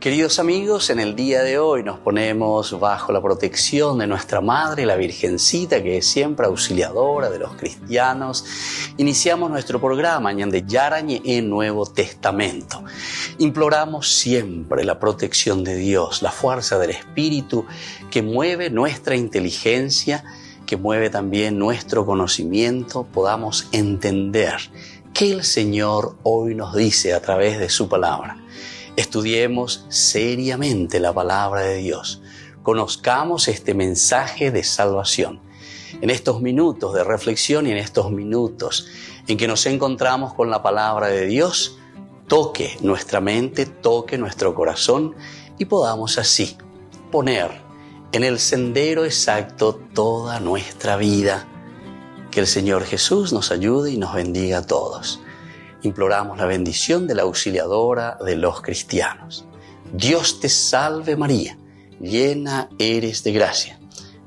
Queridos amigos, en el día de hoy nos ponemos bajo la protección de nuestra Madre, la Virgencita, que es siempre auxiliadora de los cristianos. Iniciamos nuestro programa Ñande Yarañe en Nuevo Testamento. Imploramos siempre la protección de Dios, la fuerza del Espíritu que mueve nuestra inteligencia, que mueve también nuestro conocimiento, podamos entender qué el Señor hoy nos dice a través de su palabra. Estudiemos seriamente la palabra de Dios. Conozcamos este mensaje de salvación. En estos minutos de reflexión y en estos minutos en que nos encontramos con la palabra de Dios, toque nuestra mente, toque nuestro corazón y podamos así poner en el sendero exacto toda nuestra vida. Que el Señor Jesús nos ayude y nos bendiga a todos. Imploramos la bendición de la auxiliadora de los cristianos. Dios te salve María, llena eres de gracia.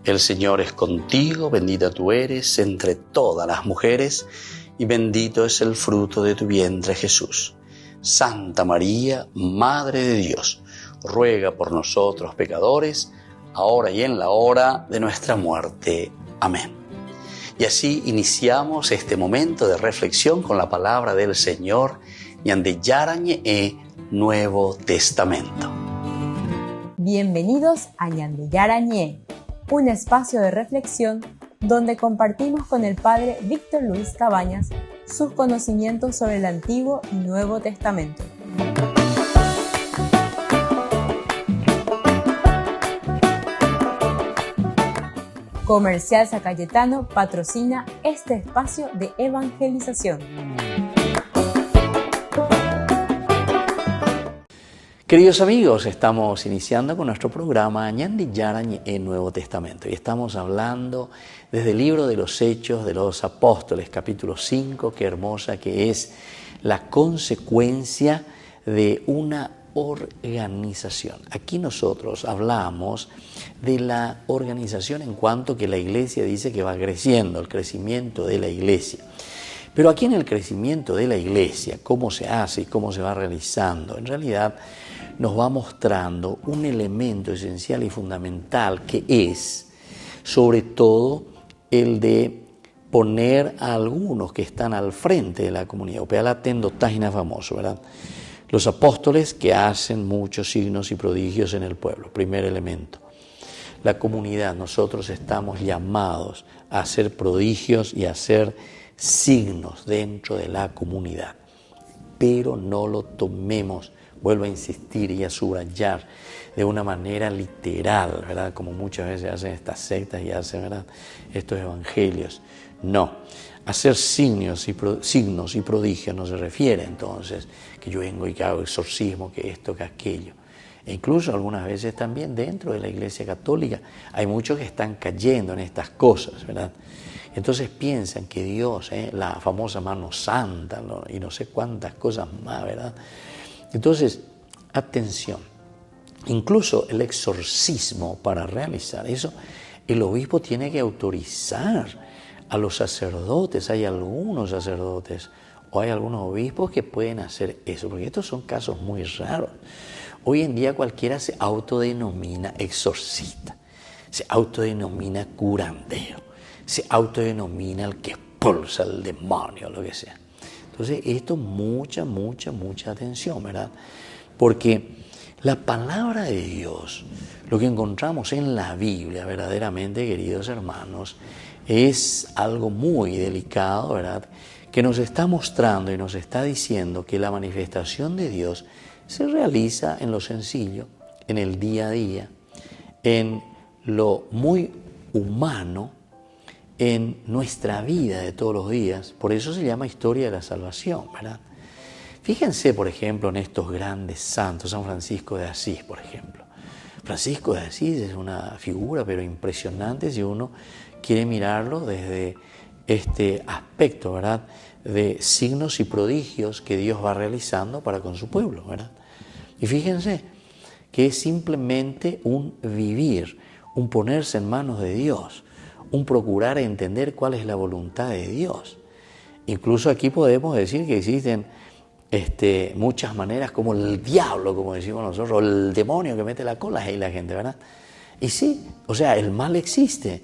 El Señor es contigo, bendita tú eres entre todas las mujeres y bendito es el fruto de tu vientre Jesús. Santa María, Madre de Dios, ruega por nosotros pecadores, ahora y en la hora de nuestra muerte. Amén. Y así iniciamos este momento de reflexión con la palabra del Señor, Ñande Yarañe Nuevo Testamento. Bienvenidos a Ñande Yarañe, un espacio de reflexión donde compartimos con el Padre Víctor Luis Cabañas sus conocimientos sobre el Antiguo y Nuevo Testamento. Comercial San Cayetano patrocina este espacio de evangelización. Queridos amigos, estamos iniciando con nuestro programa Ñande Yarañe en Nuevo Testamento y estamos hablando desde el libro de los Hechos de los Apóstoles, capítulo 5, qué hermosa que es la consecuencia de una organización. Aquí nosotros hablamos de la organización en cuanto que la iglesia dice que va creciendo, el crecimiento de la iglesia. Pero aquí en el crecimiento de la iglesia, cómo se hace y cómo se va realizando, en realidad nos va mostrando un elemento esencial y fundamental que es, sobre todo, el de poner a algunos que están al frente de la comunidad. Opeala tendo tágina famoso, ¿verdad? Los apóstoles que hacen muchos signos y prodigios en el pueblo, primer elemento. La comunidad, nosotros estamos llamados a hacer prodigios y a hacer signos dentro de la comunidad. Pero no lo tomemos, vuelvo a insistir y a subrayar, de una manera literal, ¿verdad? Como muchas veces hacen estas sectas y hacen, ¿verdad?, estos evangelios. No. Hacer signos y prodigios no se refiere entonces que yo vengo y que hago exorcismo, que esto, que aquello. E incluso algunas veces también dentro de la Iglesia Católica hay muchos que están cayendo en estas cosas, ¿verdad? Entonces piensan que Dios, la famosa mano santa, ¿no?, y no sé cuántas cosas más, ¿verdad? Entonces, atención, incluso el exorcismo para realizar eso, el obispo tiene que autorizar a los sacerdotes. Hay algunos sacerdotes o hay algunos obispos que pueden hacer eso, porque estos son casos muy raros. Hoy en día cualquiera se autodenomina exorcista, se autodenomina curandero, se autodenomina el que expulsa al demonio, lo que sea. Entonces esto mucha atención, ¿verdad? Porque la palabra de Dios, lo que encontramos en la Biblia verdaderamente, queridos hermanos, es algo muy delicado, ¿verdad?, que nos está mostrando y nos está diciendo que la manifestación de Dios se realiza en lo sencillo, en el día a día, en lo muy humano, en nuestra vida de todos los días. Por eso se llama historia de la salvación, ¿verdad? Fíjense, por ejemplo, en estos grandes santos, San Francisco de Asís, por ejemplo. Francisco de Asís es una figura, pero impresionante si uno quiere mirarlo desde este aspecto, ¿verdad?, de signos y prodigios que Dios va realizando para con su pueblo, ¿verdad? Y fíjense que es simplemente un vivir, un ponerse en manos de Dios, un procurar entender cuál es la voluntad de Dios. Incluso aquí podemos decir que existen muchas maneras, como el diablo, como decimos nosotros, o el demonio que mete la cola ahí la gente, ¿verdad? Y sí, o sea, el mal existe,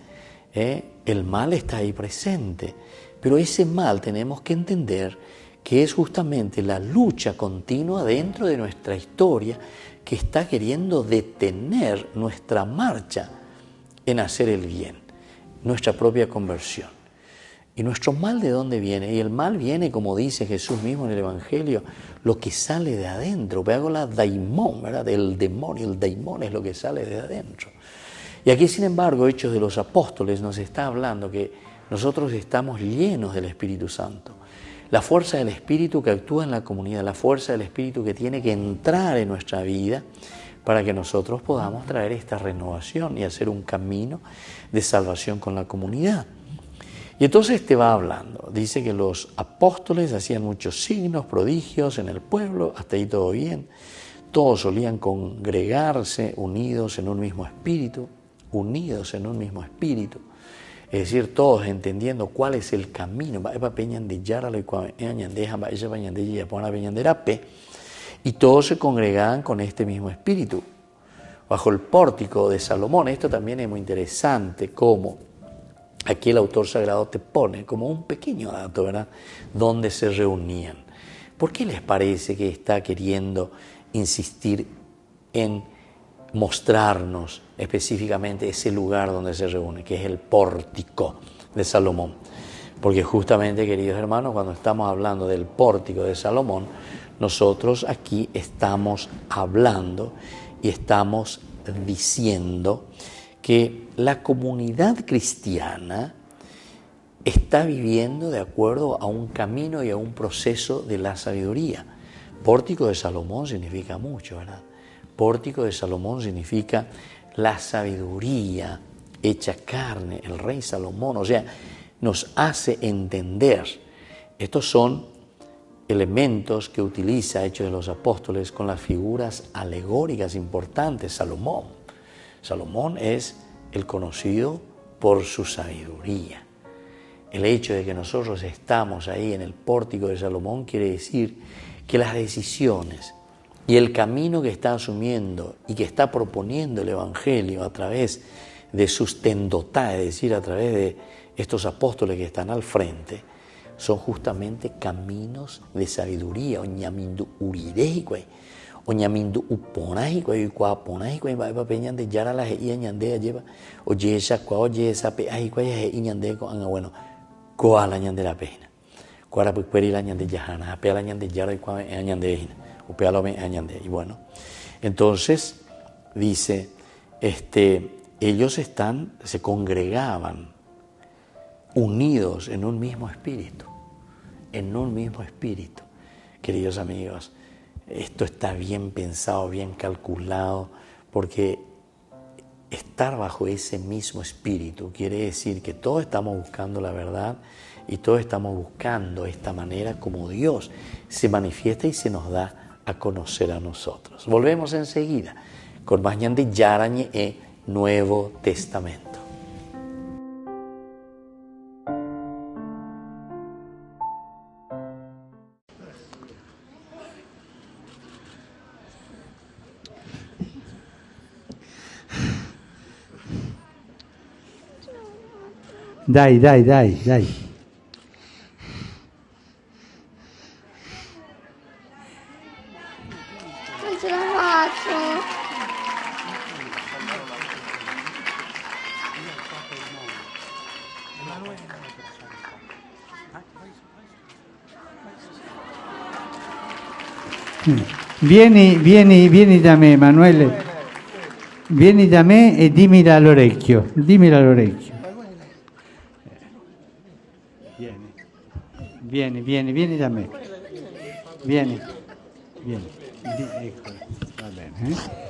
el mal está ahí presente, pero ese mal tenemos que entender que es justamente la lucha continua dentro de nuestra historia que está queriendo detener nuestra marcha en hacer el bien, nuestra propia conversión. ¿Y nuestro mal de dónde viene? Y el mal viene, como dice Jesús mismo en el Evangelio, lo que sale de adentro. Hago la daimón, ¿verdad? El demonio, el daimón es lo que sale de adentro. Y aquí, sin embargo, Hechos de los Apóstoles nos está hablando que nosotros estamos llenos del Espíritu Santo. La fuerza del Espíritu que actúa en la comunidad, la fuerza del Espíritu que tiene que entrar en nuestra vida para que nosotros podamos traer esta renovación y hacer un camino de salvación con la comunidad. Y entonces te va hablando, dice que los apóstoles hacían muchos signos, prodigios en el pueblo, hasta ahí todo bien, todos solían congregarse unidos en un mismo espíritu, es decir, todos entendiendo cuál es el camino, y todos se congregaban con este mismo espíritu, bajo el pórtico de Salomón. Esto también es muy interesante, como aquí el autor sagrado te pone como un pequeño dato, ¿verdad?, donde se reunían. ¿Por qué les parece que está queriendo insistir en mostrarnos específicamente ese lugar donde se reúne, que es el pórtico de Salomón? Porque justamente, queridos hermanos, cuando estamos hablando del pórtico de Salomón, nosotros aquí estamos hablando y estamos diciendo que la comunidad cristiana está viviendo de acuerdo a un camino y a un proceso de la sabiduría. Pórtico de Salomón significa mucho, ¿verdad? Pórtico de Salomón significa la sabiduría hecha carne, el rey Salomón, o sea, nos hace entender. Estos son elementos que utiliza Hechos de los Apóstoles con las figuras alegóricas importantes. Salomón es el conocido por su sabiduría. El hecho de que nosotros estamos ahí en el pórtico de Salomón quiere decir que las decisiones y el camino que está asumiendo y que está proponiendo el Evangelio a través de sus tendotá, es decir, a través de estos apóstoles que están al frente, son justamente caminos de sabiduría. Oñamindu urirejicue, oñamindu uponajicue, ucuaponajicue, va peñan de yara la jeía ñandea lleva, oye esa cua, oye esa pe, ajicue y ñandea con bueno, coa la ñandera pena. Cuara pues pueri la ñande yajana, apea la ñande yara y cua ñande upea lo me ñande. Y bueno, entonces dice, ellos se congregaban unidos en un mismo espíritu, Queridos amigos, esto está bien pensado, bien calculado, porque estar bajo ese mismo espíritu quiere decir que todos estamos buscando la verdad y todos estamos buscando esta manera como Dios se manifiesta y se nos da a conocer a nosotros. Volvemos enseguida con más ñande yarañe e Nuevo Testamento. Dai. Non ce la faccio. Vieni da me, Emanuele. Vieni da me e dimmi all'orecchio. Vieni da me. Vieni. Ecco, va bene.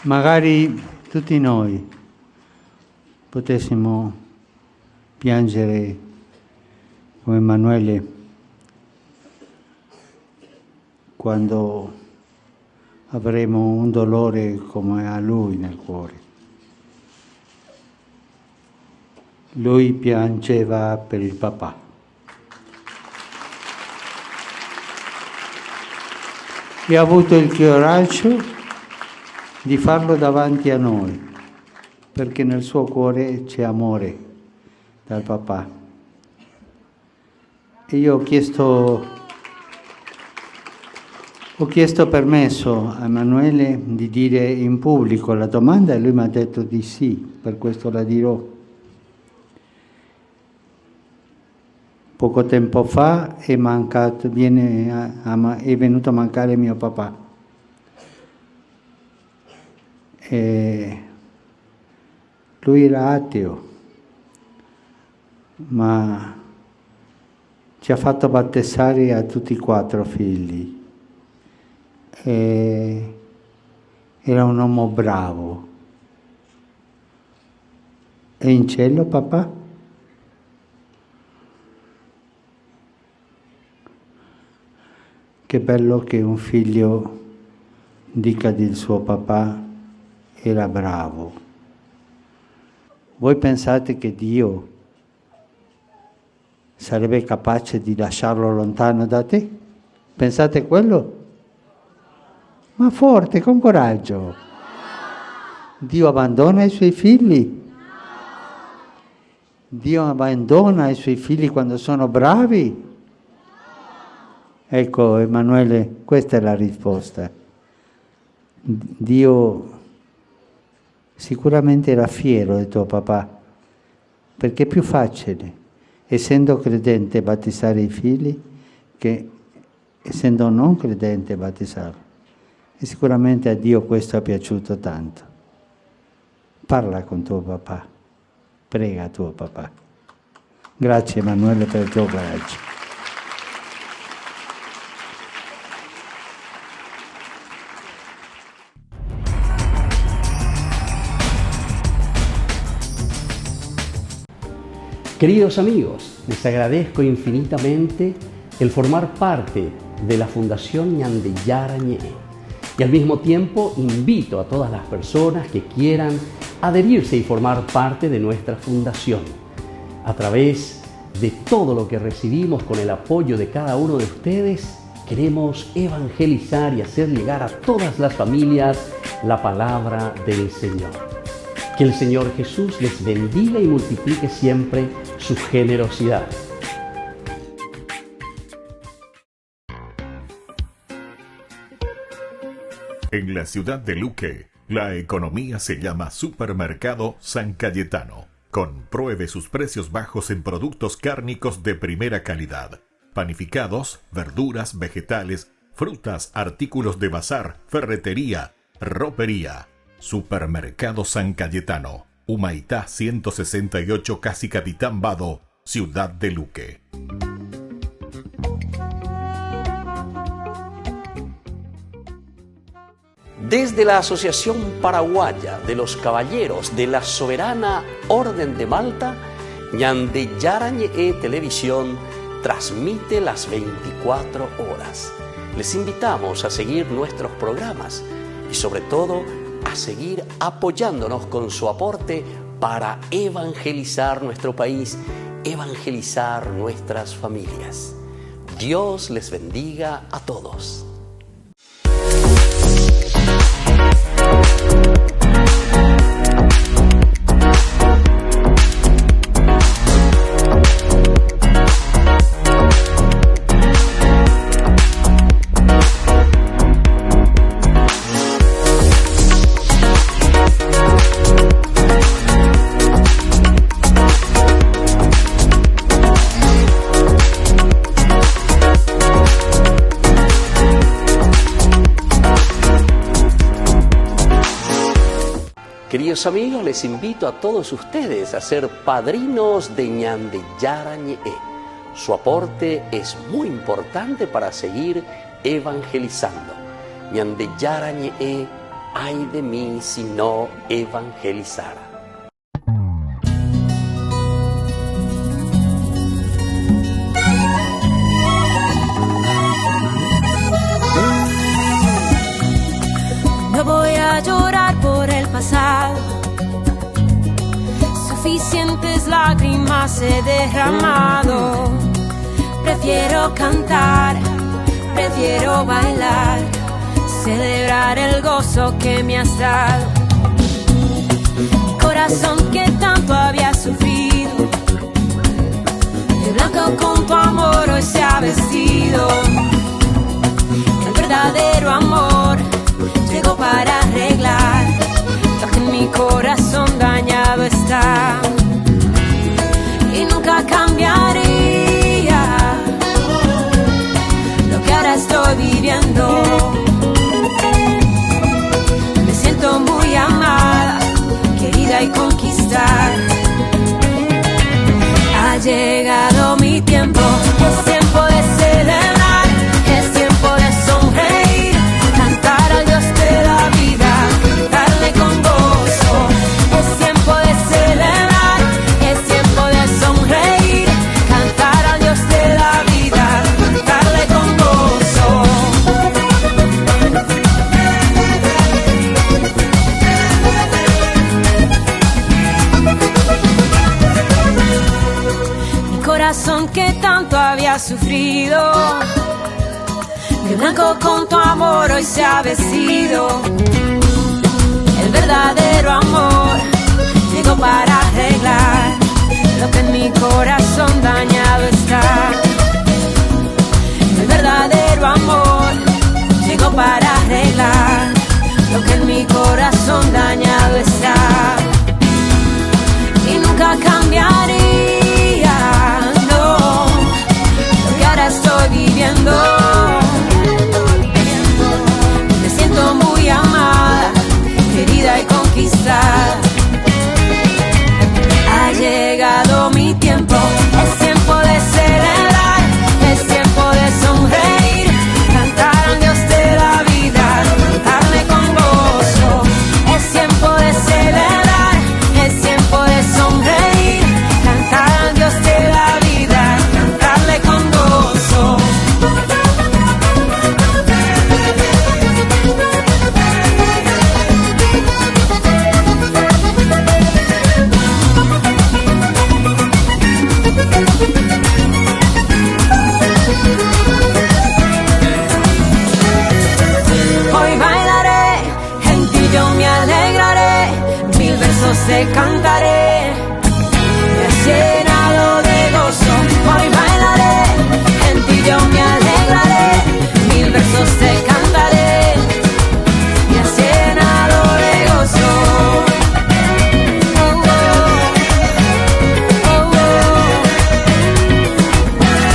Magari tutti noi potessimo piangere come Emanuele quando avremo un dolore come ha lui nel cuore. Lui piangeva per il papà. E ha avuto il coraggio di farlo davanti a noi, perché nel suo cuore c'è amore dal papà. E io ho chiesto permesso a Emanuele di dire in pubblico la domanda e lui mi ha detto di sì, per questo la dirò. Poco tempo fa è venuto a mancare mio papà. E lui era ateo, ma ci ha fatto battezzare a tutti e 4 figli. E era un uomo bravo. È in cielo, papà? Che bello che un figlio dica del suo papà era bravo. Voi pensate che Dio sarebbe capace di lasciarlo lontano da te? Pensate quello? Ma forte, con coraggio. Dio abbandona i suoi figli? Dio abbandona i suoi figli quando sono bravi? Ecco, Emanuele, questa è la risposta. Dio sicuramente era fiero di tuo papà, perché è più facile, essendo credente, battezzare i figli che essendo non credente battezzarli. E sicuramente a Dio questo è piaciuto tanto. Parla con tuo papà, prega tuo papà. Grazie Emanuele per il tuo coraggio. Queridos amigos, les agradezco infinitamente el formar parte de la Fundación Ñandeyara Ñe'e y al mismo tiempo invito a todas las personas que quieran adherirse y formar parte de nuestra fundación. A través de todo lo que recibimos con el apoyo de cada uno de ustedes, queremos evangelizar y hacer llegar a todas las familias la palabra del Señor. Que el Señor Jesús les bendiga y multiplique siempre su generosidad. En la ciudad de Luque, la economía se llama Supermercado San Cayetano. Compruebe sus precios bajos en productos cárnicos de primera calidad. Panificados, verduras, vegetales, frutas, artículos de bazar, ferretería, ropería. Supermercado San Cayetano, Humaitá 168, Casi Capitán Vado, Ciudad de Luque. Desde la Asociación Paraguaya de los Caballeros de la Soberana Orden de Malta, Ñandeyara Ñe'e Televisión transmite las 24 horas. Les invitamos a seguir nuestros programas y sobre todo a seguir apoyándonos con su aporte para evangelizar nuestro país, evangelizar nuestras familias. Dios les bendiga a todos. Queridos amigos, les invito a todos ustedes a ser padrinos de Ñande Yara Ñe'e. Su aporte es muy importante para seguir evangelizando. Ñande Yara Ñe'e, ay de mí si no evangelizara. No voy a llorar por el pasado, suficientes lágrimas he derramado. Prefiero cantar, prefiero bailar, celebrar el gozo que me has dado. Mi corazón que tanto había sufrido, de blanco con tu amor hoy se ha vestido. El verdadero amor llegó para arreglar lo que en mi corazón dañado está. Y nunca cambiaría lo que ahora estoy viviendo. Me siento muy amada, querida y conquistada. Ha llegado mi tiempo, es tiempo de celebrar, es tiempo de sonreír, cantar al Dios de la vida, darle con gozo. Es tiempo de celebrar, es tiempo de sonreír, cantar al Dios de la vida, darle con gozo. Mi corazón que tanto había sufrido, de blanco con tu amor hoy se ha vestido. El verdadero amor llegó para arreglar lo que en mi corazón dañado está. El verdadero amor llegó para arreglar lo que en mi corazón dañado está. Y nunca cambiaría, no, lo que ahora estoy viviendo. Me siento muy amada, querida y conquistada. Ha llegado mi tiempo, es tiempo de celebrar, es tiempo de sonreír, cantar al Dios de la vida, cantarle con gozo. Es tiempo de celebrar, es tiempo de sonreír, cantar al Dios de la vida, cantarle con gozo. Hoy bailaré, en ti yo me alegraré, 1000 versos te cantaré, me has llenado de gozo. Hoy bailaré, en ti yo me alegraré, 1000 versos te cantaré, me has llenado de gozo. Oh, oh, oh, oh.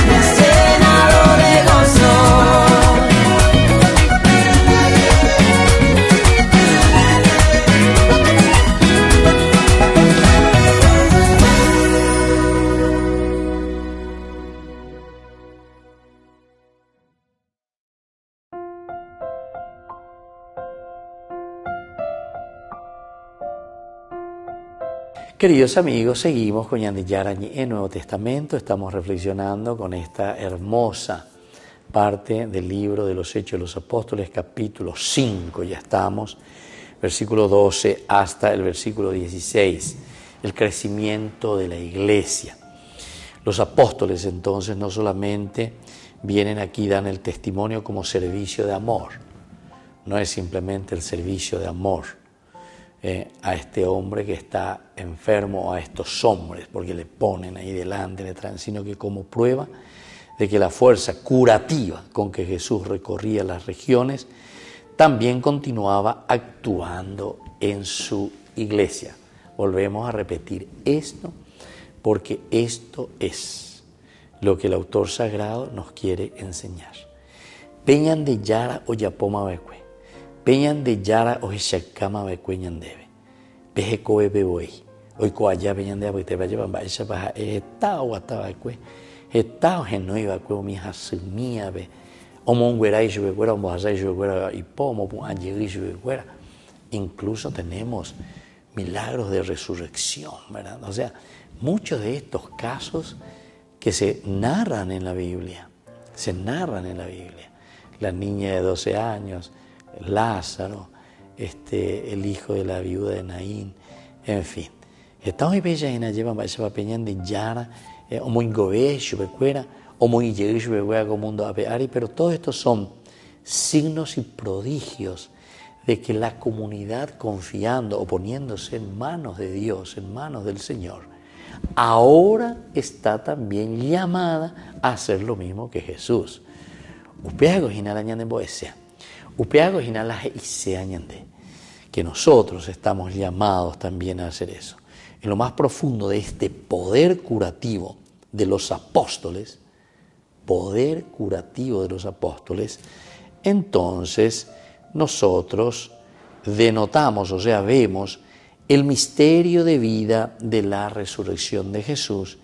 Me has llenado de gozo. Queridos amigos, seguimos con Ñande Yara Ñe'e, Nuevo Testamento. Estamos reflexionando con esta hermosa parte del libro de los Hechos de los Apóstoles, capítulo 5. Ya estamos, versículo 12 hasta el versículo 16, el crecimiento de la iglesia. Los apóstoles entonces no solamente vienen aquí y dan el testimonio como servicio de amor, no es simplemente el servicio de amor a este hombre que está enfermo, o a estos hombres, porque le ponen ahí delante, le traen, sino que como prueba de que la fuerza curativa con que Jesús recorría las regiones también continuaba actuando en su iglesia. Volvemos a repetir esto, porque esto es lo que el autor sagrado nos quiere enseñar. Peñan de Yara o Yapoma Becue, Peñan de Yara o Heshakama Becue Ñandebe. peje koe beboi. Hoy coaya venían de abute va llevan baisha baja estado estaba que estado no iba que mi hasumía be omonguera y juguera omoza y juguera y pomo y juguera. Incluso tenemos milagros de resurrección, ¿verdad? O sea, muchos de estos casos que se narran en la Biblia, la niña de 12 años, Lázaro, el hijo de la viuda de Naín, en fin. Estamos bella en llevan va peñan de yara, o muy gobecho, becuera, o muy lleguicho, becuera como mundo apeari, pero todos estos son signos y prodigios de que la comunidad, confiando o poniéndose en manos de Dios, en manos del Señor, ahora está también llamada a hacer lo mismo que Jesús. Upeago hinalañande boesea, upeago hinalaje iseañande, que nosotros estamos llamados también a hacer eso. En lo más profundo de este poder curativo de los apóstoles, entonces nosotros denotamos, o sea, vemos el misterio de vida de la resurrección de Jesús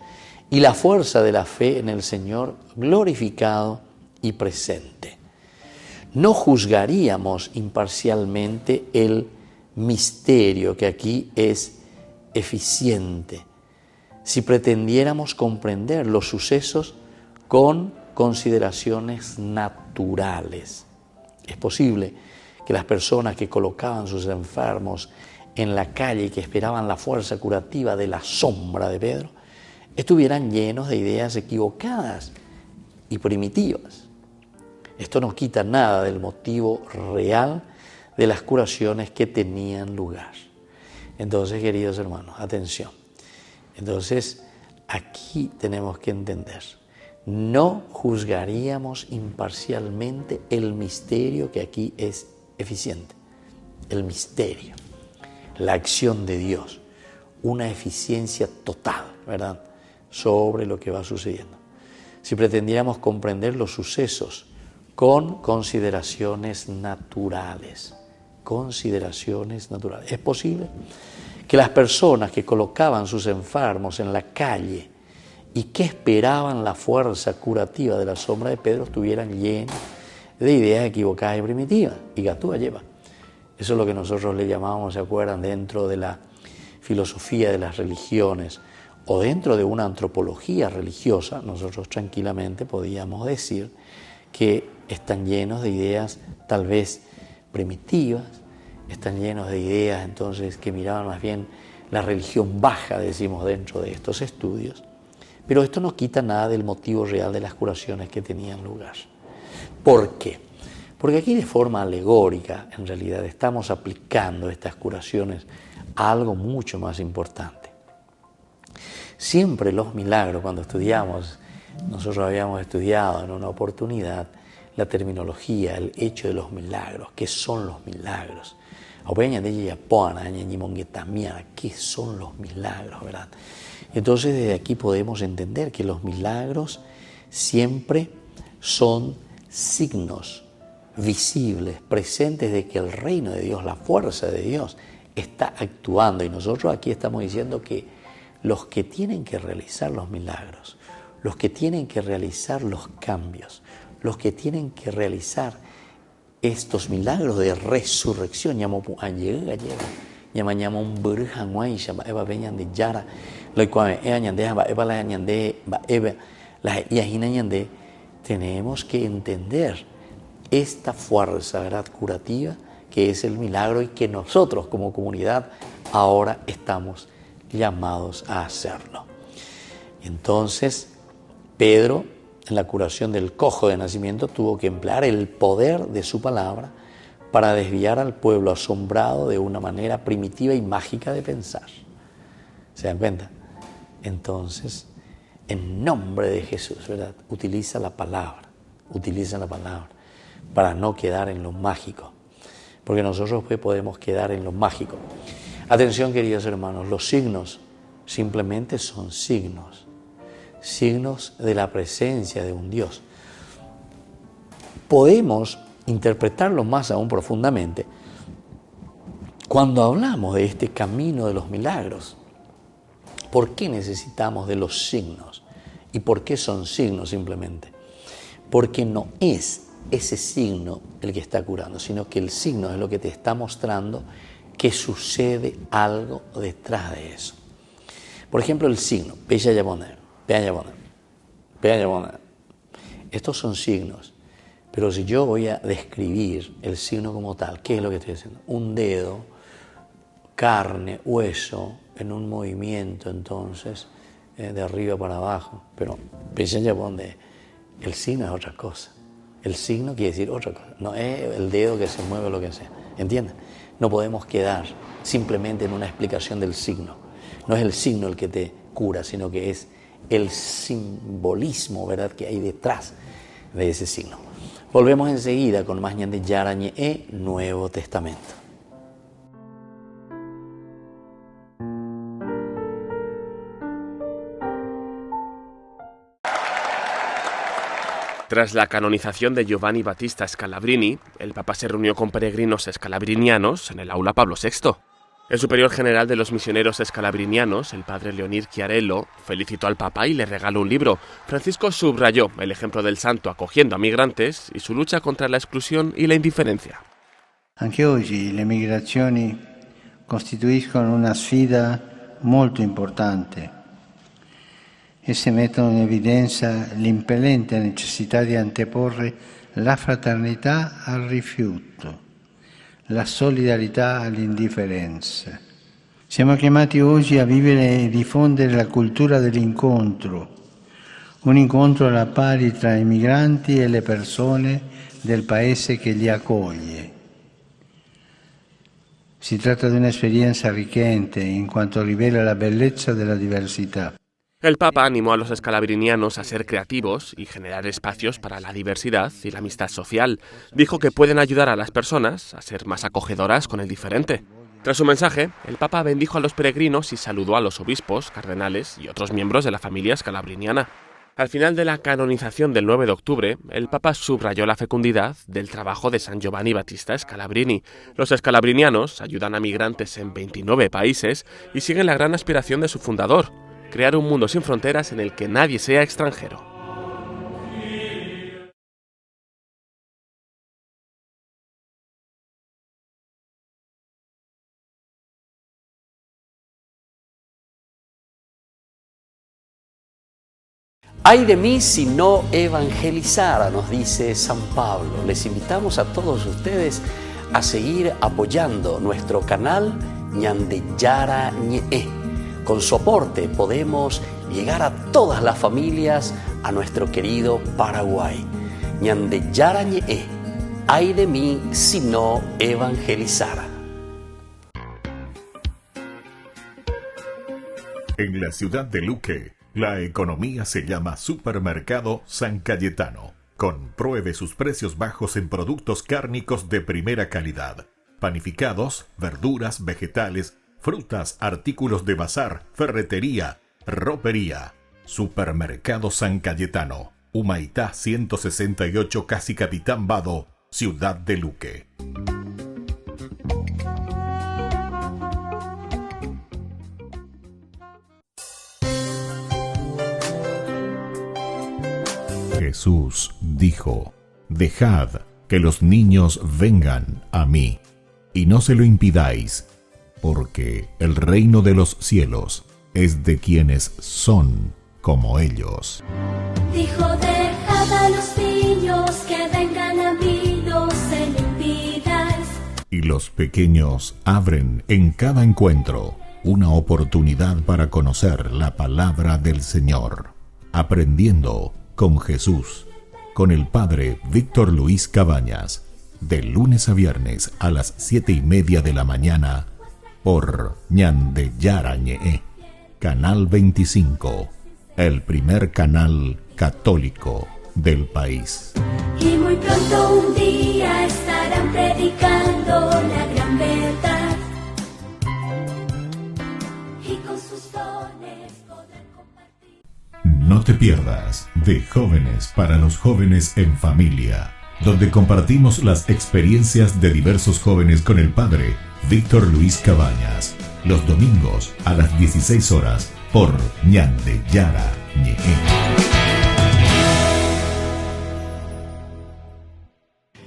y la fuerza de la fe en el Señor glorificado y presente. No juzgaríamos imparcialmente el misterio que aquí es eficiente si pretendiéramos comprender los sucesos con consideraciones naturales. Es posible que las personas que colocaban sus enfermos en la calle y que esperaban la fuerza curativa de la sombra de Pedro estuvieran llenos de ideas equivocadas y primitivas. Esto no quita nada del motivo real de las curaciones que tenían lugar. Entonces, queridos hermanos, atención. Entonces, aquí tenemos que entender, no juzgaríamos imparcialmente el misterio que aquí es eficiente. El misterio, la acción de Dios, una eficiencia total, ¿verdad?, sobre lo que va sucediendo. Si pretendiéramos comprender los sucesos con consideraciones naturales, es posible que las personas que colocaban sus enfermos en la calle y que esperaban la fuerza curativa de la sombra de Pedro estuvieran llenas de ideas equivocadas y primitivas. Y gatúa lleva. Eso es lo que nosotros le llamamos, ¿se acuerdan?, dentro de la filosofía de las religiones o dentro de una antropología religiosa, nosotros tranquilamente podíamos decir que están llenos de ideas tal vez primitivas, están llenos de ideas entonces que miraban más bien la religión baja, decimos, dentro de estos estudios. Pero esto no quita nada del motivo real de las curaciones que tenían lugar. ¿Por qué? Porque aquí de forma alegórica, en realidad, estamos aplicando estas curaciones a algo mucho más importante. Siempre los milagros, cuando estudiamos, nosotros habíamos estudiado en una oportunidad la terminología, el hecho de los milagros. ¿Qué son los milagros? ¿Qué son los milagros, verdad? Entonces desde aquí podemos entender que los milagros siempre son signos visibles, presentes de que el reino de Dios, la fuerza de Dios, está actuando. Y nosotros aquí estamos diciendo que los que tienen que realizar los milagros, los que tienen que realizar los cambios, los que tienen que realizar estos milagros de resurrección, tenemos que entender esta fuerza, ¿verdad?, curativa que es el milagro y que nosotros como comunidad ahora estamos llamados a hacerlo. Entonces, Pedro, en la curación del cojo de nacimiento, tuvo que emplear el poder de su palabra para desviar al pueblo asombrado de una manera primitiva y mágica de pensar. ¿Se dan cuenta? Entonces, en nombre de Jesús, ¿verdad?, utiliza la palabra para no quedar en lo mágico, porque nosotros pues podemos quedar en lo mágico. Atención, queridos hermanos, los signos simplemente son signos de la presencia de un Dios. Podemos interpretarlo más aún profundamente Cuando hablamos de este camino de los milagros, ¿por qué necesitamos de los signos? ¿Y por qué son signos simplemente? Porque no es ese signo el que está curando, sino que el signo es lo que te está mostrando que sucede algo detrás de eso. Por ejemplo, el signo, Peyayaboner. Estos son signos, pero si yo voy a describir el signo como tal, ¿qué es lo que estoy haciendo? Un dedo, carne, hueso, en un movimiento entonces, de arriba para abajo. Pero Peyayaboner, el signo es otra cosa. El signo quiere decir otra cosa, no es el dedo que se mueve o lo que sea, ¿entienden? No podemos quedar simplemente en una explicación del signo. No es el signo el que te cura, sino que es el simbolismo, ¿verdad?, que hay detrás de ese signo. Volvemos enseguida con más Ñande Yarañe, Nuevo Testamento. Tras la canonización de Giovanni Battista Scalabrini, el Papa se reunió con peregrinos escalabrinianos en el aula Pablo VI. El superior general de los misioneros escalabrinianos, el padre Leonir Chiarello, felicitó al Papa y le regaló un libro. Francisco subrayó el ejemplo del santo acogiendo a migrantes y su lucha contra la exclusión y la indiferencia. Anche oggi le migrazioni costituiscono una sfida molto importante. Esse mettono in evidenza l'impellente necessità di anteporre la fraternità al rifiuto, la solidarietà all'indifferenza. Siamo chiamati oggi a vivere e diffondere la cultura dell'incontro, un incontro alla pari tra i migranti e le persone del paese che li accoglie. Si tratta di un'esperienza arricchente in quanto rivela la bellezza della diversità. El Papa animó a los escalabrinianos a ser creativos y generar espacios para la diversidad y la amistad social. Dijo que pueden ayudar a las personas a ser más acogedoras con el diferente. Tras su mensaje, el Papa bendijo a los peregrinos y saludó a los obispos, cardenales y otros miembros de la familia escalabriniana. Al final de la canonización del 9 de octubre, el Papa subrayó la fecundidad del trabajo de San Giovanni Battista Scalabrini. Los escalabrinianos ayudan a migrantes en 29 países y siguen la gran aspiración de su fundador: crear un mundo sin fronteras en el que nadie sea extranjero. Ay de mí si no evangelizara, nos dice San Pablo. Les invitamos a todos ustedes a seguir apoyando nuestro canal Ñande Yarañe. Con su aporte podemos llegar a todas las familias a nuestro querido Paraguay. Ñande Yarañe, ay de mí si no evangelizara. En la ciudad de Luque, la economía se llama Supermercado San Cayetano. Compruebe sus precios bajos en productos cárnicos de primera calidad. Panificados, verduras, vegetales, frutas, artículos de bazar, ferretería, ropería. Supermercado San Cayetano, Humaitá 168, Casi Capitán Vado, Ciudad de Luque. Jesús dijo: dejad que los niños vengan a mí, y no se lo impidáis, porque el reino de los cielos es de quienes son como ellos. Dijo: dejad a los niños que vengan a mí, no se lo impidáis. Y los pequeños abren en cada encuentro una oportunidad para conocer la palabra del Señor, aprendiendo con Jesús, con el Padre Víctor Luis Cabañas, de lunes a viernes a las 7:30 de la mañana, por Ñande Yarañe, Canal 25, el primer canal católico del país. Y muy pronto un día estarán predicando la gran verdad, y con sus dones podrán compartir. No te pierdas de Jóvenes para los Jóvenes en Familia, donde compartimos las experiencias de diversos jóvenes con el Padre Víctor Luis Cabañas. Los domingos a las 16 horas por Ñande Yara Ñe.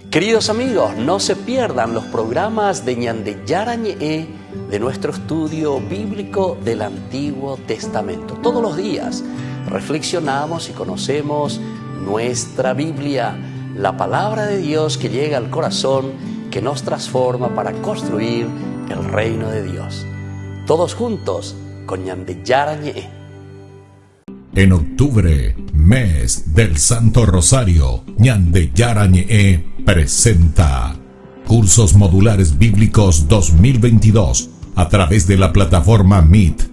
Queridos amigos, no se pierdan los programas de Ñande Yara Ñe de nuestro estudio bíblico del Antiguo Testamento. Todos los días reflexionamos y conocemos nuestra Biblia, la palabra de Dios que llega al corazón, que nos transforma para construir el reino de Dios. Todos juntos con Ñande Yara Ñe. En octubre, mes del Santo Rosario, Ñande Yara Ñe presenta Cursos Modulares Bíblicos 2022 a través de la plataforma Meet.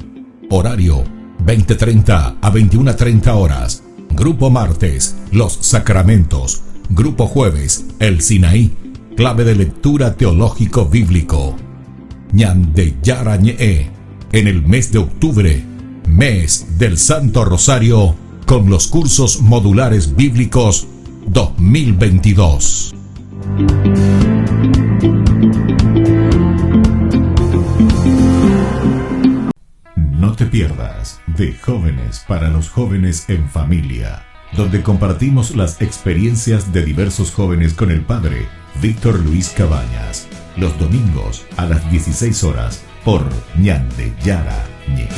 Horario 20:30 a 21:30 horas. Grupo martes, Los Sacramentos. Grupo jueves, El Sinaí. Clave de lectura teológico bíblico. Ñande Yara Ñe en el mes de octubre, mes del Santo Rosario, con los cursos modulares bíblicos 2022. No te pierdas de Jóvenes para los Jóvenes en Familia, donde compartimos las experiencias de diversos jóvenes con el padre Víctor Luis Cabañas, los domingos a las 16 horas por Ñande Yara Ñe.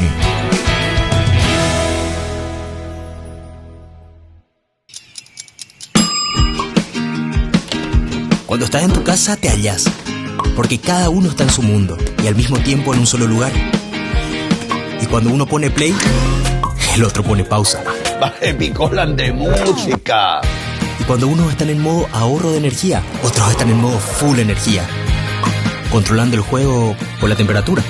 Cuando estás en tu casa te hallas, porque cada uno está en su mundo y al mismo tiempo en un solo lugar. Y cuando uno pone play, el otro pone pausa. Baje picolan de música. Y cuando unos están en modo ahorro de energía, otros están en modo full energía, controlando el juego por la temperatura.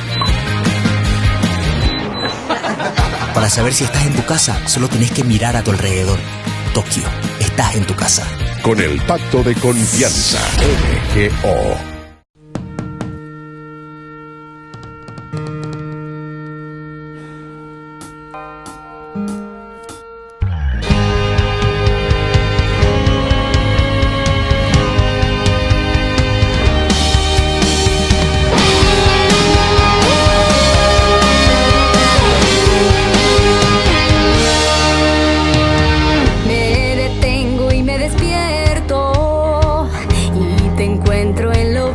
Para saber si estás en tu casa, solo tenés que mirar a tu alrededor. Tokio, estás en tu casa. Con el Pacto de Confianza, NGO. Me detengo y me despierto y te encuentro en lo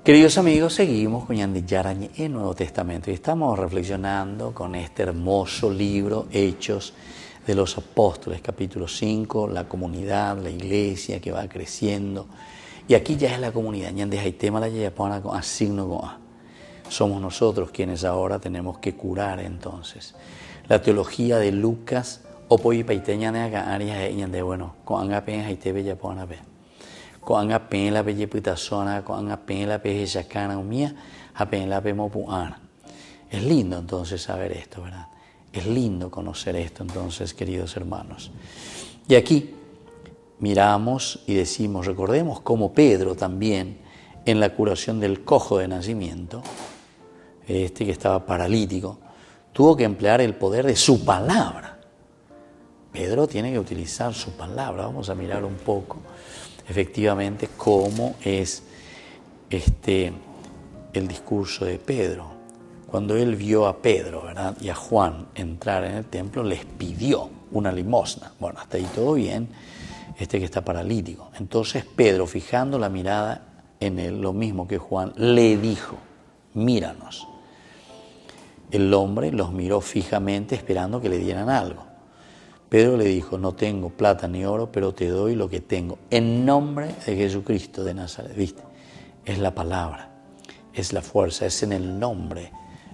Queridos amigos, seguimos con Ñandi Yarañe en Nuevo Testamento y estamos reflexionando con este hermoso libro, Hechos de los Apóstoles, capítulo 5, la comunidad, la iglesia que va creciendo. Y aquí ya es la comunidad, Ñandi Haitema la Yayapona con asigno con A. Somos nosotros quienes ahora tenemos que curar entonces. La teología de Lucas, Opoy Paiteña de Agaria, Ñandi, bueno, con Angapen Haitebe Yapona B. Con apen la pelle putasona, con apen la pelle chacana mía, apen la pelle mopuana. Es lindo entonces saber esto, ¿verdad? Es lindo conocer esto entonces, queridos hermanos. Y aquí miramos y decimos, recordemos cómo Pedro también en la curación del cojo de nacimiento, este que estaba paralítico, tuvo que emplear el poder de su palabra. Pedro tiene que utilizar su palabra. Vamos a mirar un poco efectivamente cómo es el discurso de Pedro. Cuando él vio a Pedro, ¿verdad?, y a Juan entrar en el templo, les pidió una limosna. Bueno, hasta ahí todo bien, que está paralítico. Entonces Pedro, fijando la mirada en él, lo mismo que Juan, le dijo, míranos. El hombre los miró fijamente esperando que le dieran algo. Pedro le dijo, no tengo plata ni oro, pero te doy lo que tengo. En nombre de Jesucristo de Nazaret, ¿viste? Es la palabra, es la fuerza, es en el nombre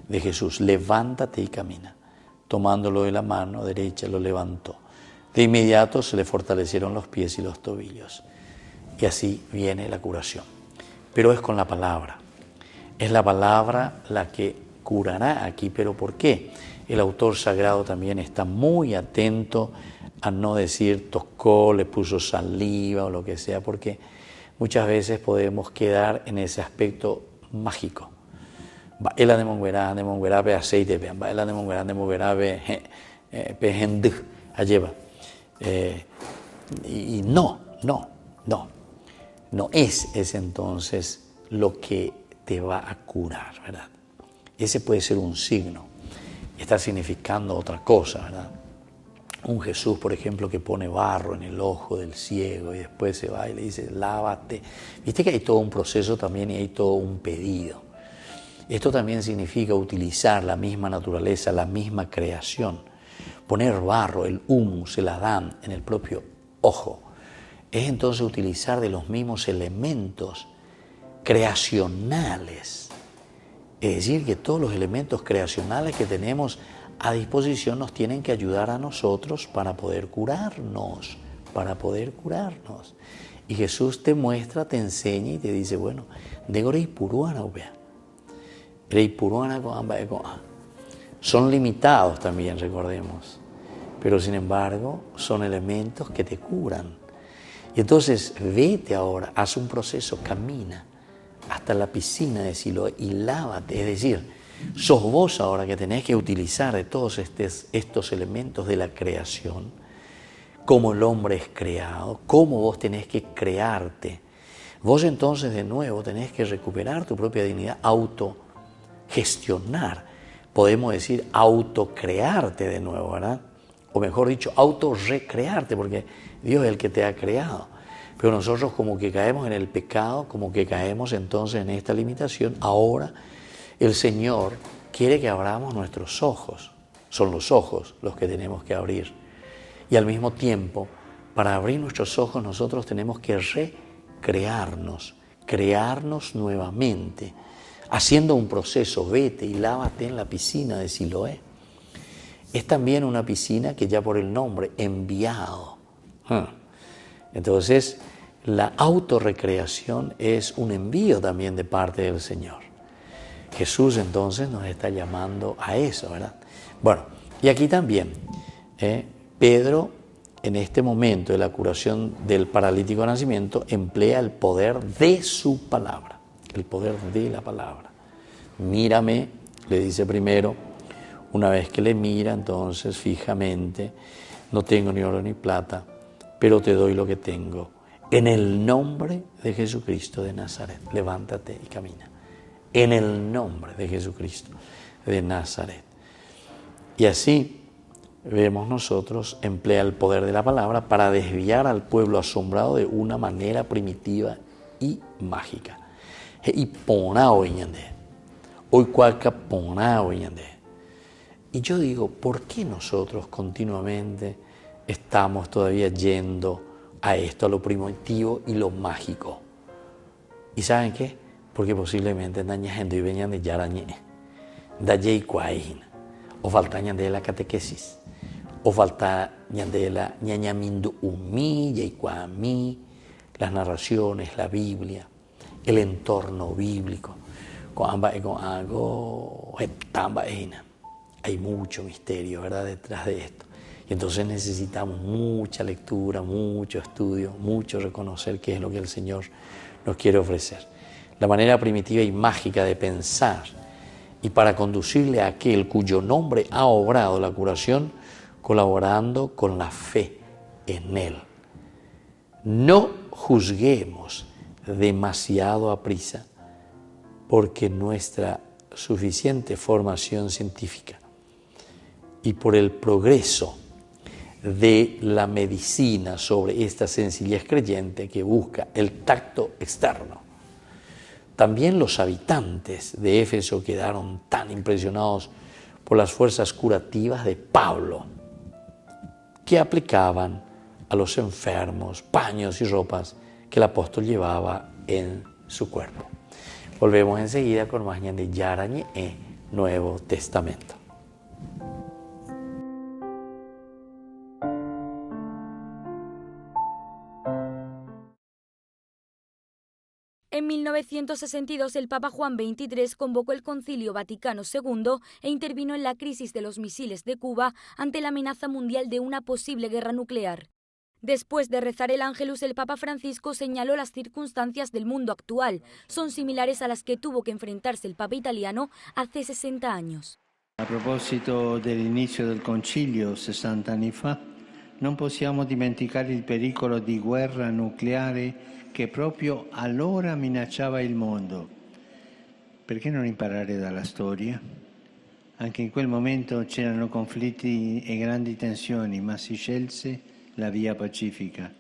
de Jesús. Levántate y camina. Tomándolo de la mano derecha, lo levantó. De inmediato se le fortalecieron los pies y los tobillos. Y así viene la curación. Pero es con la palabra. Es la palabra la que curará aquí. ¿Pero por qué? El autor sagrado también está muy atento a no decir tocó, le puso saliva o lo que sea, porque muchas veces podemos quedar en ese aspecto mágico. Baela de monguerabe aceite, baela de monguerabe pejendú, alleva. Y no es entonces lo que te va a curar, ¿verdad? Ese puede ser un signo. Está significando otra cosa, ¿verdad? Un Jesús, por ejemplo, que pone barro en el ojo del ciego y después se va y le dice, lávate. Viste que hay todo un proceso también y hay todo un pedido. Esto también significa utilizar la misma naturaleza, la misma creación. Poner barro, el humus, el Adán en el propio ojo. Es entonces utilizar de los mismos elementos creacionales. Es decir, que todos los elementos creacionales que tenemos a disposición nos tienen que ayudar a nosotros para poder curarnos, Y Jesús te muestra, te enseña y te dice, bueno, son limitados también, recordemos, pero sin embargo son elementos que te curan. Y entonces vete ahora, haz un proceso, camina hasta la piscina de Siloé y lávate. Es decir, sos vos ahora que tenés que utilizar de todos estos elementos de la creación, cómo el hombre es creado, cómo vos tenés que crearte. Vos entonces de nuevo tenés que recuperar tu propia dignidad, autogestionar, podemos decir autocrearte de nuevo, ¿verdad? O mejor dicho, autorrecrearte, porque Dios es el que te ha creado. Pero nosotros como que caemos en el pecado, como que caemos entonces en esta limitación. Ahora el Señor quiere que abramos nuestros ojos. Son los ojos los que tenemos que abrir. Y al mismo tiempo, para abrir nuestros ojos nosotros tenemos que recrearnos, crearnos nuevamente, haciendo un proceso. Vete y lávate en la piscina de Siloé. Es también una piscina que ya por el nombre, enviado. Entonces, la autorrecreación es un envío también de parte del Señor. Jesús entonces nos está llamando a eso, ¿verdad? Bueno, y aquí también, Pedro, en este momento de la curación del paralítico de nacimiento, emplea el poder de su palabra, el poder de la palabra. Mírame, le dice primero, una vez que le mira, entonces, fijamente, no tengo ni oro ni plata, pero te doy lo que tengo. En el nombre de Jesucristo de Nazaret, levántate y camina. En el nombre de Jesucristo de Nazaret. Y así vemos nosotros, emplea el poder de la palabra para desviar al pueblo asombrado de una manera primitiva y mágica. y ponao ñande. Hoy cualca ponao ñande. Y yo digo, ¿por qué nosotros continuamente estamos todavía yendo a esto, a lo primitivo y lo mágico? ¿Y saben qué? Porque posiblemente daña gente y venían de yarañe, dañe y cuaín, o faltañan de la catequesis, o faltañan de la ñañamindo humilla y cuamí, las narraciones, la Biblia, el entorno bíblico, con algo, hay mucho misterio, ¿verdad?, detrás de esto. Y entonces necesitamos mucha lectura, mucho estudio, mucho reconocer qué es lo que el Señor nos quiere ofrecer. La manera primitiva y mágica de pensar, y para conducirle a aquel cuyo nombre ha obrado la curación, colaborando con la fe en Él. No juzguemos demasiado a prisa, porque nuestra suficiente formación científica y por el progreso de la medicina sobre esta sencillez creyente que busca el tacto externo. También los habitantes de Éfeso quedaron tan impresionados por las fuerzas curativas de Pablo, que aplicaban a los enfermos paños y ropas que el apóstol llevaba en su cuerpo. Volvemos enseguida con más de Yarañe Nuevo Testamento. En 1962, el Papa Juan XXIII convocó el Concilio Vaticano II e intervino en la crisis de los misiles de Cuba ante la amenaza mundial de una posible guerra nuclear. Después de rezar el Ángelus, el Papa Francisco señaló las circunstancias del mundo actual. Son similares a las que tuvo que enfrentarse el Papa italiano hace 60 años. A proposito dell'inizio del Concilio 60 anni fa, non possiamo dimenticare il pericolo di guerra nucleare che proprio allora minacciava il mondo. Perché non imparare dalla storia? Anche in quel momento c'erano conflitti e grandi tensioni, ma si scelse la vía pacífica.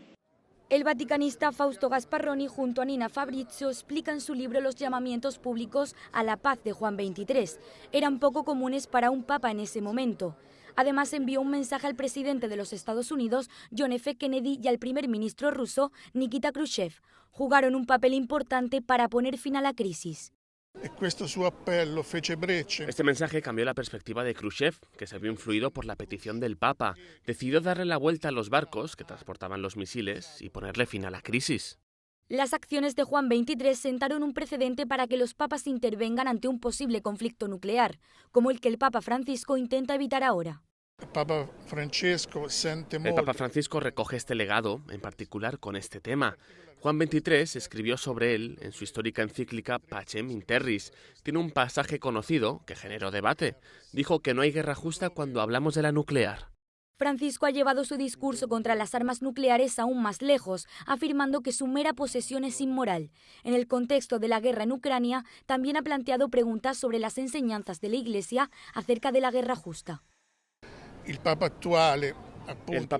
El vaticanista Fausto Gasparroni junto a Nina Fabrizio explica en su libro los llamamientos públicos a la paz de Juan XXIII. Eran poco comunes para un papa en ese momento. Además envió un mensaje al presidente de los Estados Unidos, John F. Kennedy, y al primer ministro ruso, Nikita Khrushchev. Jugaron un papel importante para poner fin a la crisis. Este mensaje cambió la perspectiva de Khrushchev, que se vio influido por la petición del Papa. Decidió darle la vuelta a los barcos que transportaban los misiles y ponerle fin a la crisis. Las acciones de Juan XXIII sentaron un precedente para que los papas intervengan ante un posible conflicto nuclear, como el que el Papa Francisco intenta evitar ahora. El Papa Francisco recoge este legado, en particular con este tema. Juan XXIII escribió sobre él en su histórica encíclica Pacem in Terris. Tiene un pasaje conocido que generó debate. Dijo que no hay guerra justa cuando hablamos de la nuclear. Francisco ha llevado su discurso contra las armas nucleares aún más lejos, afirmando que su mera posesión es inmoral. En el contexto de la guerra en Ucrania, también ha planteado preguntas sobre las enseñanzas de la Iglesia acerca de la guerra justa. El Papa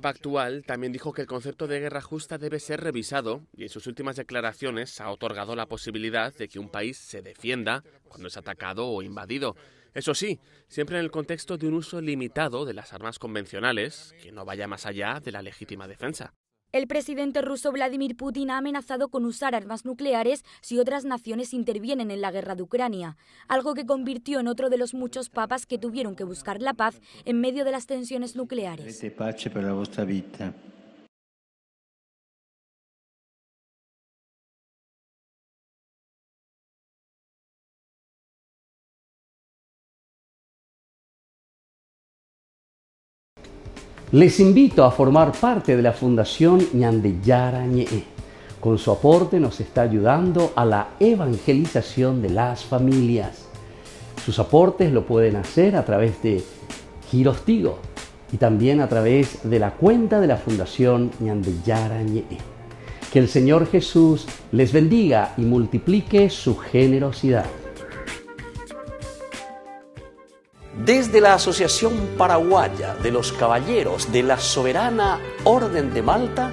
actual también dijo que el concepto de guerra justa debe ser revisado y en sus últimas declaraciones ha otorgado la posibilidad de que un país se defienda cuando es atacado o invadido. Eso sí, siempre en el contexto de un uso limitado de las armas convencionales, que no vaya más allá de la legítima defensa. El presidente ruso Vladimir Putin ha amenazado con usar armas nucleares si otras naciones intervienen en la guerra de Ucrania, algo que convirtió en otro de los muchos papas que tuvieron que buscar la paz en medio de las tensiones nucleares. Les invito a formar parte de la Fundación Ñandeyara Ñe'e. Con su aporte nos está ayudando a la evangelización de las familias. Sus aportes lo pueden hacer a través de Giros Tigo y también a través de la cuenta de la Fundación Ñandeyara Ñe'e. Que el Señor Jesús les bendiga y multiplique su generosidad. Desde la Asociación Paraguaya de los Caballeros de la Soberana Orden de Malta,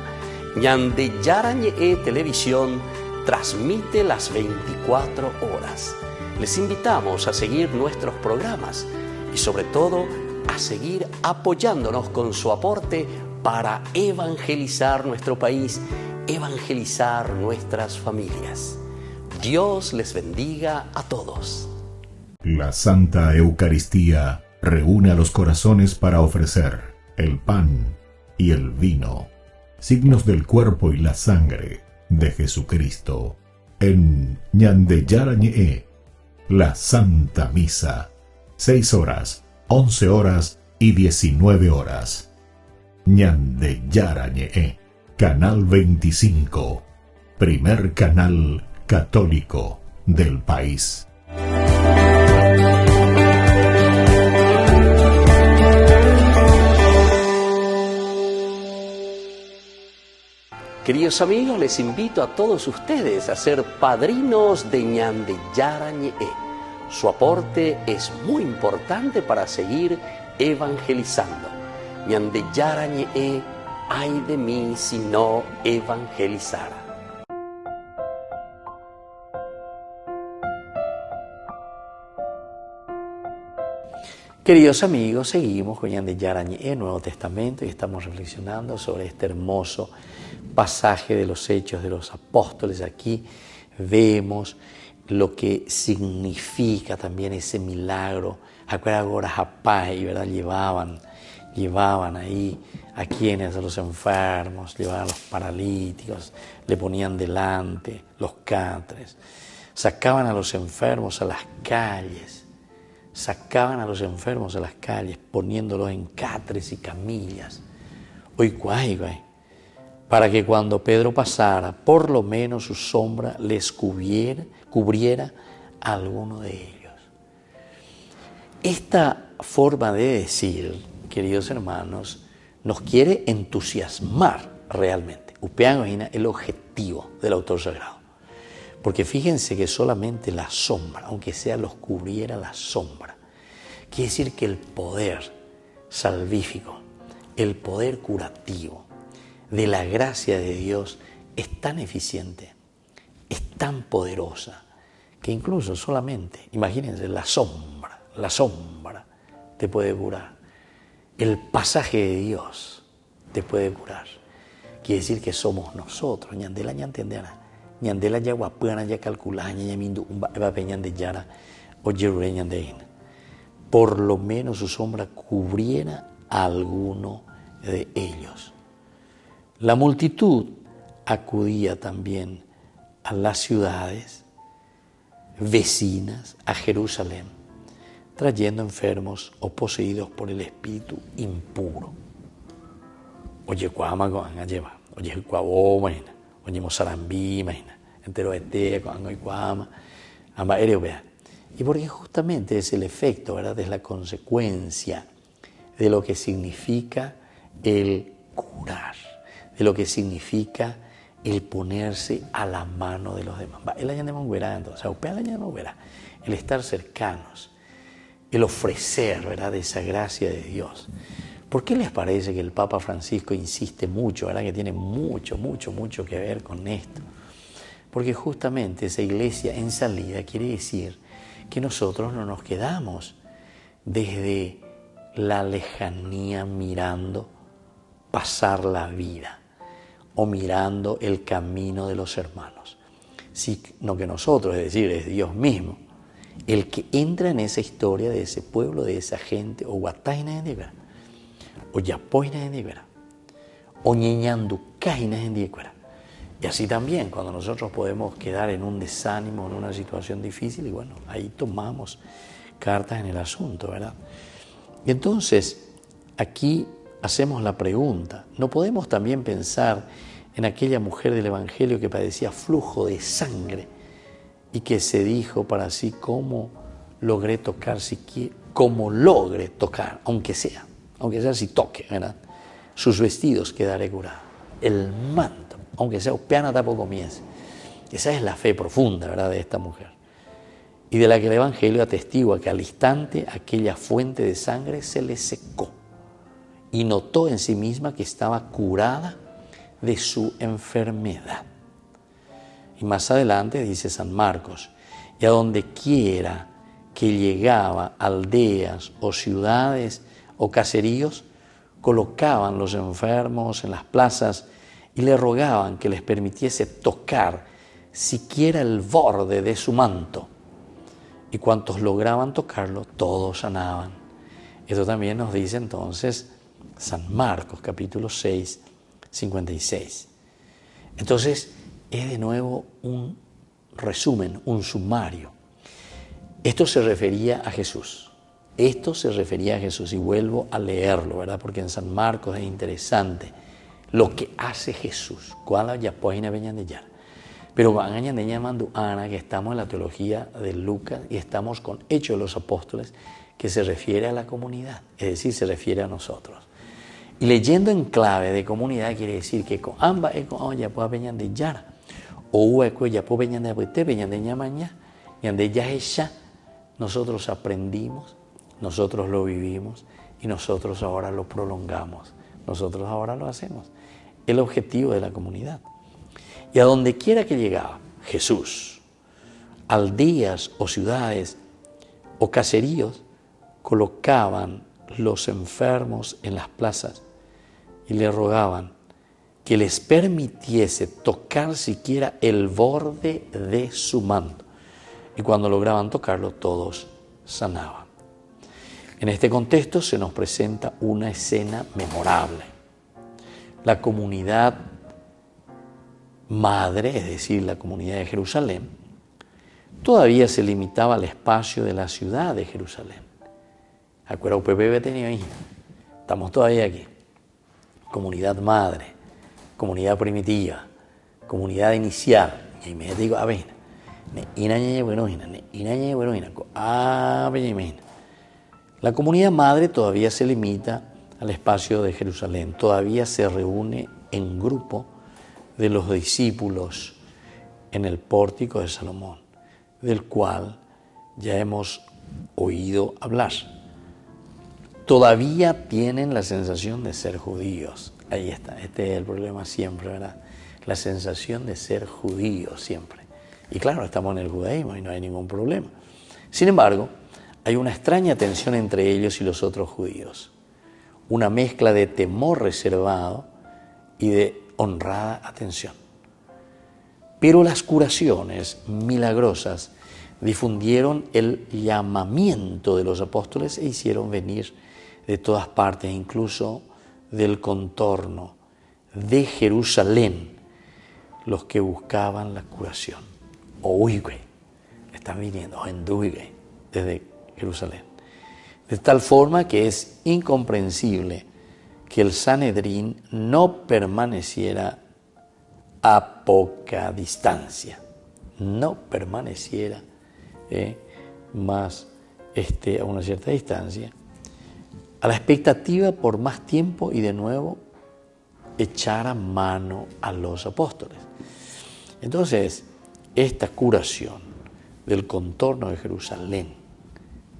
Ñandeyara Ñe'e Televisión transmite las 24 horas. Les invitamos a seguir nuestros programas y sobre todo a seguir apoyándonos con su aporte para evangelizar nuestro país, evangelizar nuestras familias. Dios les bendiga a todos. La Santa Eucaristía reúne a los corazones para ofrecer el pan y el vino, signos del cuerpo y la sangre de Jesucristo. En Ñandeyara Ñe'e, la Santa Misa, 6 horas, 11 horas y 19 horas. Ñandeyara Ñe'e, Canal 25, primer canal católico del país. Queridos amigos, les invito a todos ustedes a ser padrinos de Ñandeyara Ñe'e. Su aporte es muy importante para seguir evangelizando. Ñandeyara Ñe'e, ay de mí si no evangelizara. Queridos amigos, seguimos con Ñandeyara Ñe'e, Nuevo Testamento, y estamos reflexionando sobre este hermoso pasaje de los Hechos de los Apóstoles. Aquí vemos lo que significa también ese milagro. Ahora Japay, ¿verdad? Llevaban ahí a quienes, a los enfermos, llevaban a los paralíticos, le ponían delante los catres, sacaban a los enfermos a las calles. Poniéndolos en catres y camillas. Para que cuando Pedro pasara, por lo menos su sombra les cubriera a alguno de ellos. Esta forma de decir, queridos hermanos, nos quiere entusiasmar realmente. Upean el objetivo del autor sagrado. Porque fíjense que solamente la sombra, aunque sea los cubriera la sombra, quiere decir que el poder salvífico, el poder curativo de la gracia de Dios es tan eficiente, es tan poderosa, que incluso solamente, imagínense, la sombra te puede curar. El pasaje de Dios te puede curar. Quiere decir que somos nosotros, Ñandela ya guapana ya calculada ya mindu va peñan de yara o yerureñan de in. Por lo menos su sombra cubriera a alguno de ellos. La multitud acudía también a las ciudades vecinas, a Jerusalén, trayendo enfermos o poseídos por el espíritu impuro. Oye, cuama con lleva, oye, cuaboma, oye, mozarambí, imagina, entero este, cuando y cuama, amba vea. Y porque justamente es el efecto, ¿verdad? Es la consecuencia de lo que significa el curar, de lo que significa el ponerse a la mano de los demás. El estar cercanos, el ofrecer, ¿verdad? Esa gracia de Dios. ¿Por qué les parece que el Papa Francisco insiste mucho, ¿verdad? Que tiene mucho que ver con esto? Porque justamente esa iglesia en salida quiere decir que nosotros no nos quedamos desde la lejanía mirando pasar la vida o mirando el camino de los hermanos, sino que nosotros, es decir, es Dios mismo, el que entra en esa historia de ese pueblo, de esa gente, o guataina en Dibera, o yapoina en Dibera, o ñeñanducaina en Dibera. Y así también, cuando nosotros podemos quedar en un desánimo, en una situación difícil, y bueno, ahí tomamos cartas en el asunto, ¿verdad? Y entonces, aquí hacemos la pregunta, ¿no podemos también pensar en aquella mujer del Evangelio que padecía flujo de sangre y que se dijo para sí, ¿cómo logré tocar aunque sea si toque, ¿verdad? Sus vestidos quedaré curado, el manto, aunque sea upeana tapo comience. Esa es la fe profunda, ¿verdad?, de esta mujer, y de la que el Evangelio atestigua que al instante aquella fuente de sangre se le secó y notó en sí misma que estaba curada de su enfermedad. Y más adelante dice San Marcos, y a donde quiera que llegaba, aldeas o ciudades o caseríos, colocaban los enfermos en las plazas y le rogaban que les permitiese tocar siquiera el borde de su manto. Y cuantos lograban tocarlo, todos sanaban. Esto también nos dice entonces San Marcos, capítulo 6, 56. Entonces, es de nuevo un resumen, un sumario. Esto se refería a Jesús. Esto se refería a Jesús y vuelvo a leerlo, ¿verdad? Porque en San Marcos es interesante lo que hace Jesús. ¿Cuál ya página venían de ya? Pero van a llamando Ana, que estamos en la teología de Lucas y estamos con Hechos de los Apóstoles, que se refiere a la comunidad, es decir, se refiere a nosotros. Y leyendo en clave de comunidad quiere decir que con ambas ya puede venir de Yara, o ya puede venir de Abuete, venir de Ñamaña, y de Yaesha, nosotros aprendimos, nosotros lo vivimos y nosotros ahora lo prolongamos, nosotros ahora lo hacemos. El objetivo de la comunidad. Y a donde quiera que llegaba Jesús, aldeas o ciudades o caseríos, colocaban los enfermos en las plazas y le rogaban que les permitiese tocar siquiera el borde de su manto. Y cuando lograban tocarlo, todos sanaban. En este contexto se nos presenta una escena memorable. La comunidad madre, es decir, la comunidad de Jerusalén, todavía se limitaba al espacio de la ciudad de Jerusalén. Acuérdate, PPB tenía hija. Estamos todavía aquí. Comunidad madre, comunidad primitiva, comunidad inicial. Y me digo, a ver, la comunidad madre todavía se limita al espacio de Jerusalén, todavía se reúne en grupo de los discípulos en el pórtico de Salomón, del cual ya hemos oído hablar. Todavía tienen la sensación de ser judíos. Ahí está, este es el problema siempre, ¿verdad? La sensación de ser judíos siempre. Y claro, estamos en el judaísmo y no hay ningún problema. Sin embargo, hay una extraña tensión entre ellos y los otros judíos. Una mezcla de temor reservado y de honrada atención. Pero las curaciones milagrosas difundieron el llamamiento de los apóstoles e hicieron venir de todas partes, incluso del contorno de Jerusalén, los que buscaban la curación. Oigue, están viniendo, enduigue, desde Jerusalén. De tal forma que es incomprensible que el Sanedrín no permaneciera a poca distancia, no permaneciera más a una cierta distancia, a la expectativa por más tiempo y de nuevo echara mano a los apóstoles. Entonces, esta curación del contorno de Jerusalén,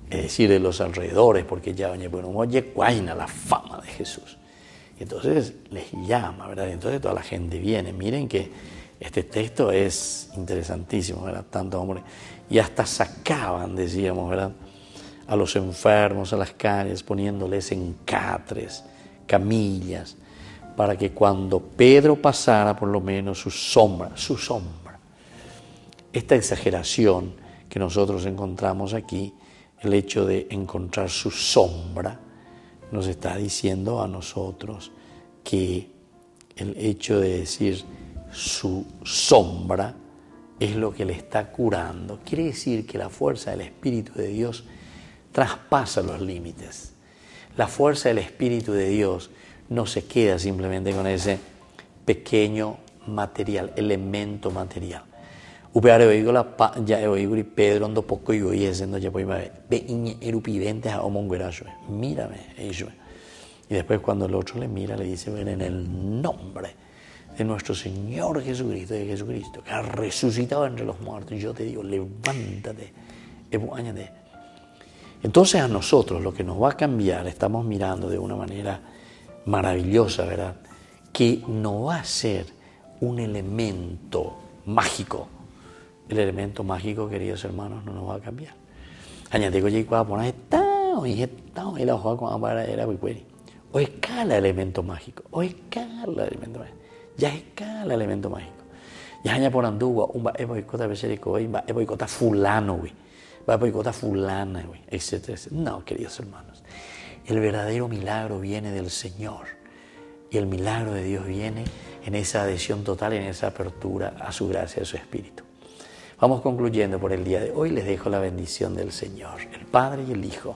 es decir, de los alrededores, porque ya oye cuaina la fama de Jesús. Y entonces les llama, ¿verdad? Y entonces toda la gente viene. Miren que este texto es interesantísimo, ¿verdad? Tantos hombres. Y hasta sacaban, decíamos, ¿verdad?, a los enfermos a las calles, poniéndoles en catres, camillas, para que cuando Pedro pasara, por lo menos su sombra. Esta exageración que nosotros encontramos aquí, el hecho de encontrar su sombra, nos está diciendo a nosotros que el hecho de decir su sombra es lo que le está curando. Quiere decir que la fuerza del Espíritu de Dios traspasa los límites. La fuerza del Espíritu de Dios no se queda simplemente con ese pequeño material, elemento material. Upeare oigo ya oigo y Pedro ando poco y hoy haciendo ya pues ve erupiventes a omongueracho. Mírame, ellos. Y después cuando el otro le mira le dice, ven en el nombre de nuestro Señor Jesucristo, que ha resucitado entre los muertos, yo te digo, levántate, añade. Entonces a nosotros lo que nos va a cambiar, estamos mirando de una manera maravillosa, ¿verdad?, que no va a ser un elemento mágico. El elemento mágico, queridos hermanos, no nos va a cambiar. Añadigo ya igual por ahí y la hoja con amara era muy buena. Hoy cala elemento mágico. Hoy cala elemento mágico. Ya es cala elemento mágico. Ya aña por andúa un va boicota beserico hoy va boicota fulano güey. Va boicota fulana güey, etcétera. No, queridos hermanos. El verdadero milagro viene del Señor. Y el milagro de Dios viene en esa adhesión total, en esa apertura a su gracia, a su Espíritu. Vamos concluyendo por el día de hoy. Les dejo la bendición del Señor, el Padre y el Hijo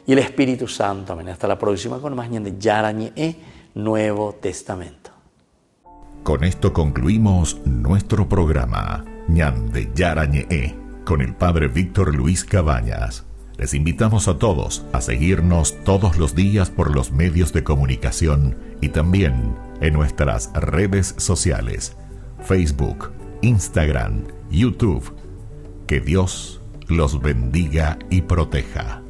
y el Espíritu Santo. Amén. Hasta la próxima con más Ñan de Yarañe, Nuevo Testamento. Con esto concluimos nuestro programa Ñan de Yarañe con el Padre Víctor Luis Cabañas. Les invitamos a todos a seguirnos todos los días por los medios de comunicación y también en nuestras redes sociales, Facebook, Instagram, YouTube. Que Dios los bendiga y proteja.